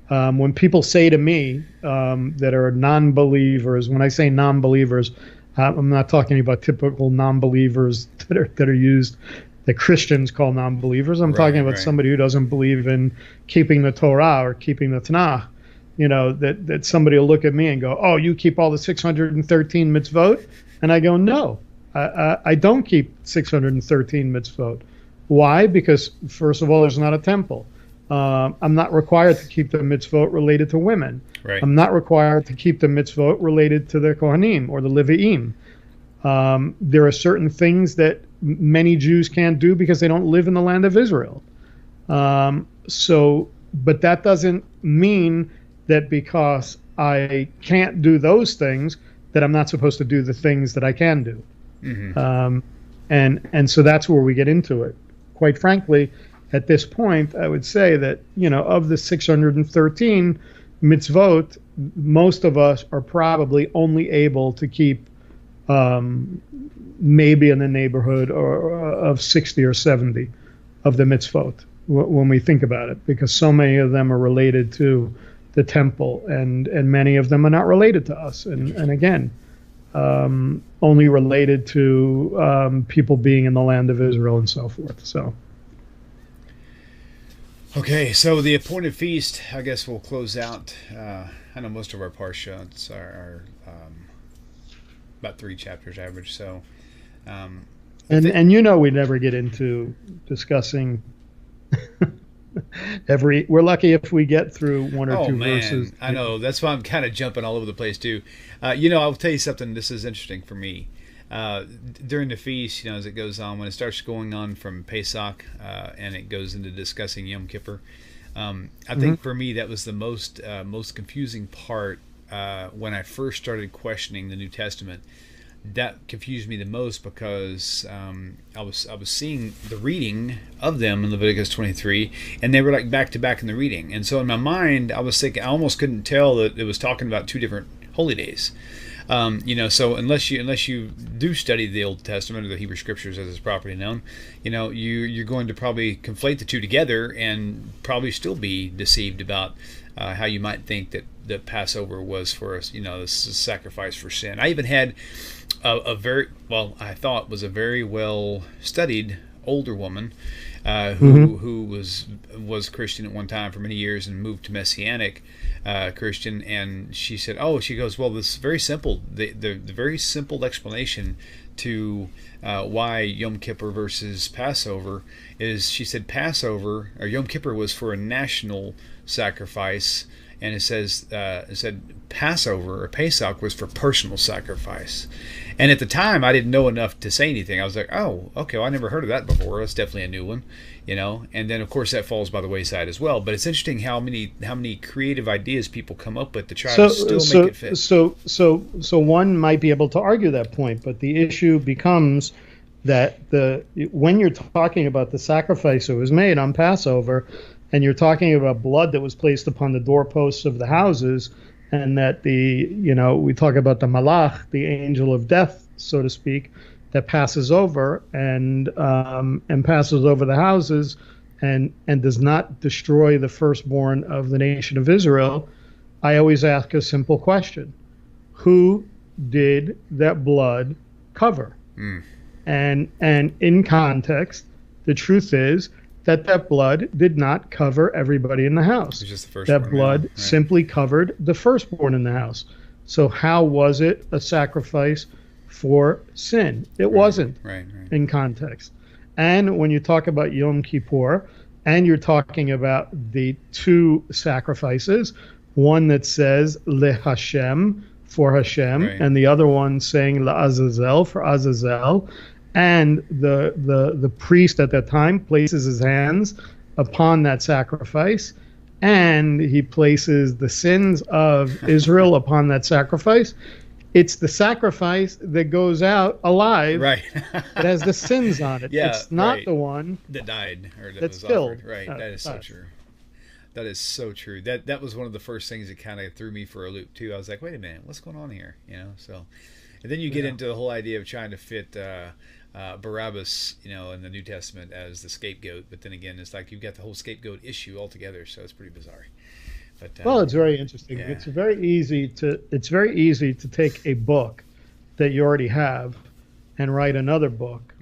When people say to me that are non-believers, when I say non-believers, I'm not talking about typical non-believers that are used, that Christians call non-believers. I'm talking about somebody who doesn't believe in keeping the Torah or keeping the Tanakh. That somebody will look at me and go, "Oh, you keep all the 613 mitzvot?" And I go, "No, I don't keep 613 mitzvot." Why? Because first of all, there's not a temple. I'm not required to keep the mitzvot related to women. Right. I'm not required to keep the mitzvot related to the Kohanim or the Levi'im. There are certain things that many Jews can't do because they don't live in the land of Israel. But that doesn't mean that because I can't do those things, that I'm not supposed to do the things that I can do. Mm-hmm. And so that's where we get into it. Quite frankly, at this point, I would say that, of the 613 mitzvot, most of us are probably only able to keep maybe in the neighborhood of 60 or 70 of the mitzvot when we think about it, because so many of them are related to the temple, and many of them are not related to us, and again, only related to people being in the land of Israel and so forth. So okay, so the appointed feast, I guess we'll close out. I know most of our parshas are about 3 chapters average, so and we never get into discussing we're lucky if we get through 1 or 2 verses. I know, that's why I'm kind of jumping all over the place too. I'll tell you something. This is interesting for me. During the feast, as it goes on, when it starts going on from Pesach and it goes into discussing Yom Kippur, I think for me that was the most confusing part when I first started questioning the New Testament. That confused me the most because I was seeing the reading of them in Leviticus 23, and they were like back to back in the reading. And so in my mind, I was thinking, I almost couldn't tell that it was talking about 2 different holy days. So unless you do study the Old Testament or the Hebrew Scriptures as it's properly known, you're going to probably conflate the 2 together and probably still be deceived about how you might think that Passover was for us, this is a sacrifice for sin. I even had a very, well, I thought was a very well studied older woman who was Christian at one time for many years and moved to Messianic Christian, and she said, she goes, well, this is very simple. The very simple explanation to why Yom Kippur versus Passover is, she said, Passover or Yom Kippur was for a national sacrifice, and it said Passover or Pesach was for personal sacrifice. And at the time, I didn't know enough to say anything. I was like, oh, okay, well, I never heard of that before. That's definitely a new one, And then, of course, that falls by the wayside as well. But it's interesting how many creative ideas people come up with to try to still make it fit. So one might be able to argue that point, but the issue becomes that when you're talking about the sacrifice that was made on Passover, and you're talking about blood that was placed upon the doorposts of the houses, and that we talk about the malach, the angel of death, so to speak, that passes over and passes over the houses and does not destroy the firstborn of the nation of Israel. I always ask a simple question: who did that blood cover? And in context, the truth is that blood did not cover everybody in the house. It was just the that blood simply covered the firstborn in the house. So how was it a sacrifice for sin? It wasn't in context. And when you talk about Yom Kippur, and you're talking about the two sacrifices, one that says Le Hashem, for Hashem, and the other one saying La Azazel, for Azazel, and the priest at that time places his hands upon that sacrifice, and he places the sins of Israel upon that sacrifice. It's the sacrifice that goes out alive. Right. It has the sins on it. Yeah, it's not the one that died or that's was killed. Offered. Right. That is so true. That is so true. That was one of the first things that kind of threw me for a loop too. I was like, wait a minute, what's going on here? So, and then you get into the whole idea of trying to fit Barabbas, in the New Testament as the scapegoat. But then again, it's like you've got the whole scapegoat issue altogether. So it's pretty bizarre. But well, it's very interesting. Yeah. It's very easy to take a book that you already have and write another book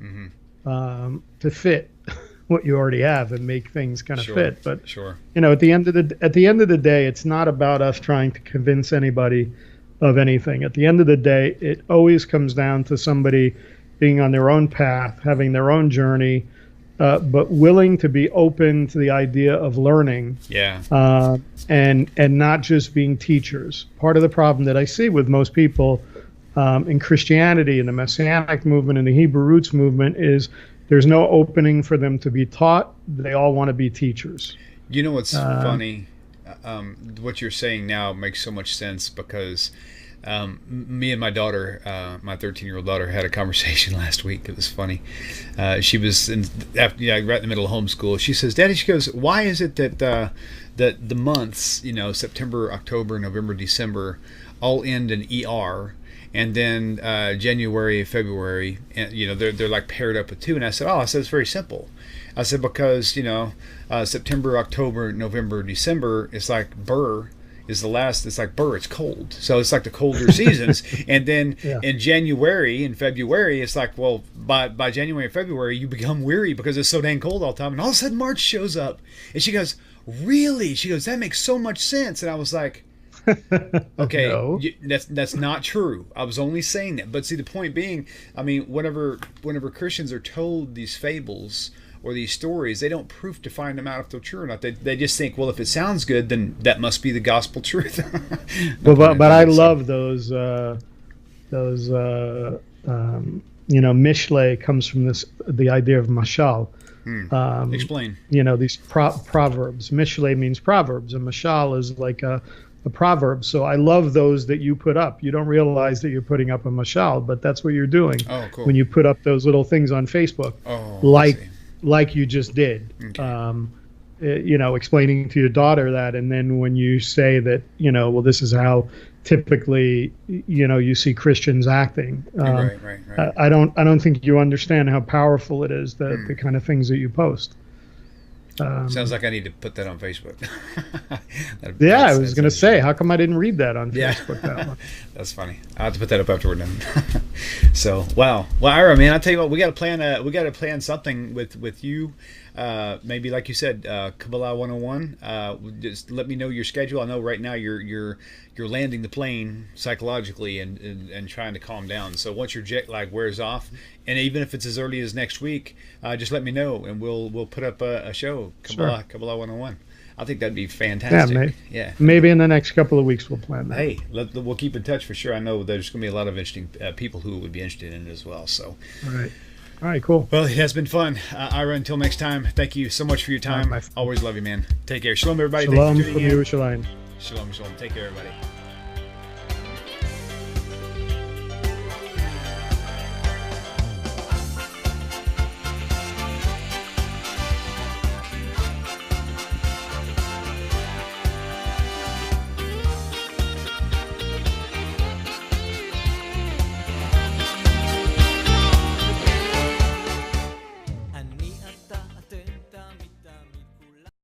to fit what you already have and make things kind of fit. But at the end of the day, it's not about us trying to convince anybody of anything. At the end of the day, it always comes down to somebody being on their own path, having their own journey, but willing to be open to the idea of learning. And not just being teachers. Part of the problem that I see with most people in Christianity, in the Messianic movement, in the Hebrew roots movement, is there's no opening for them to be taught. They all want to be teachers. You know what's funny? What you're saying now makes so much sense because me and my daughter, my 13-year-old daughter, had a conversation last week. It was funny. She was right in the middle of homeschool. She says, "Daddy," she goes, "why is it that the months, September, October, November, December, all end in ER, and then January, February, and they're like paired up with two?" And I said, it's very simple. I said, because September, October, November, December, it's like Burr is the last. It's like Burr, it's cold, so it's like the colder seasons. And then in January and February, it's like, well, by January and February, you become weary because it's so dang cold all the time. And all of a sudden, March shows up, and she goes, "Really?" She goes, "That makes so much sense." And I was like, okay, no. That's not true. I was only saying that. But see, the point being, I mean, whenever Christians are told these fables or these stories, they don't proof to find them out if they're true or not. They just think, well, if it sounds good, then that must be the gospel truth. But I love those Mishle comes from the idea of mashal. Explain. These proverbs. Mishle means proverbs, and mashal is like a proverb. So I love those that you put up. You don't realize that you're putting up a mashal, but that's what you're doing. Oh, cool. When you put up those little things on Facebook, like you just did. Okay. Explaining to your daughter that, and then when you say that, well, this is how typically, you see Christians acting. Right. I don't think you understand how powerful it is, the kind of things that you post. Sounds like I need to put that on Facebook. Yeah, I was going to say, how come I didn't read that on Facebook? That one. That's funny. I'll have to put that up after we're done. So, wow. Well, Ira, man, I'll tell you what, we got to plan something with you. Maybe like you said, Kabbalah 101. Just let me know your schedule. I know right now you're landing the plane psychologically and trying to calm down. So once your jet lag wears off, and even if it's as early as next week, just let me know and we'll put up a show, Kabbalah 101. I think that'd be fantastic. Maybe in the next couple of weeks we'll plan that. Hey, we'll keep in touch for sure. I know there's going to be a lot of interesting people who would be interested in it as well. So. All right, cool. Well, it has been fun. Ira, until next time, thank you so much for your time. Always love you, man. Take care. Shalom, everybody. Shalom from Yerushalayim. Shalom, shalom. Take care, everybody.